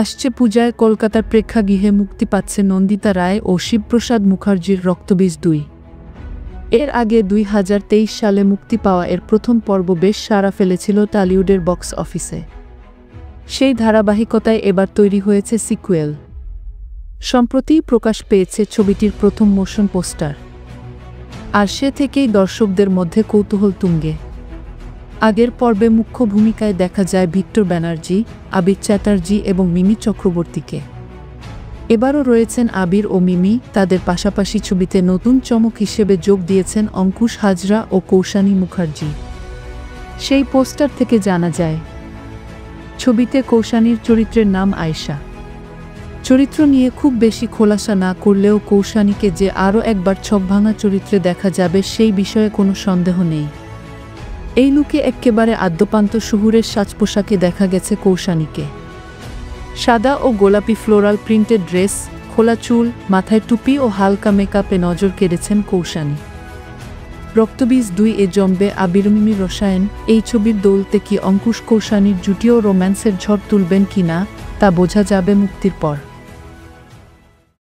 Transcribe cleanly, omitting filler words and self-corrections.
আসছে পূজায় কলকাতার প্রেক্ষাগৃহে মুক্তি পাচ্ছে নন্দিতা রায় ও শিবপ্রসাদ মুখার্জির রক্তবীজ 2। এর আগে 2023 সালে মুক্তি পাওয়া এর প্রথম পর্ব বেশ সাড়া ফেলেছিল টলিউডের বক্স অফিসে। সেই ধারাবাহিকতায় এবার তৈরি হয়েছে সিকুয়েল। সম্প্রতি প্রকাশ পেয়েছে ছবিটির প্রথম মোশন পোস্টার, আর সে থেকেই দর্শকদের মধ্যে কৌতূহল তুঙ্গে। আগের পর্বে মুখ্য ভূমিকায় দেখা যায় ভিক্টর ব্যানার্জি, আবির চ্যাটার্জি এবং মিমি চক্রবর্তীকে। এবারও রয়েছেন আবির ও মিমি। তাদের পাশাপাশি ছবিতে নতুন চমক হিসেবে যোগ দিয়েছেন অঙ্কুশ হাজরা ও কৌশানী মুখার্জি। সেই পোস্টার থেকে জানা যায়, ছবিতে কৌশানীর চরিত্রের নাম আয়েশা। চরিত্র নিয়ে খুব বেশি খোলাসা না করলেও কৌশানীকে যে আরও একবার ছকভাঙা চরিত্রে দেখা যাবে সেই বিষয়ে কোনো সন্দেহ নেই। এই লুকে এক্কেবারে আদ্যপান্ত শহুরের সাজপোশাকে দেখা গেছে কৌশানীকে। সাদা ও গোলাপি ফ্লোরাল প্রিন্টেড ড্রেস, খোলা চুল, মাথায় টুপি ও হালকা মেকআপে নজর কেড়েছেন কৌশানী। রক্তবীজ 2 এ জমবে আবির মিমি রসায়ন। এই ছবির দৌলতে কি অঙ্কুশ কৌশানীর জুটিও রোম্যান্সের ঝড় তুলবেন কিনা তা বোঝা যাবে মুক্তির পর।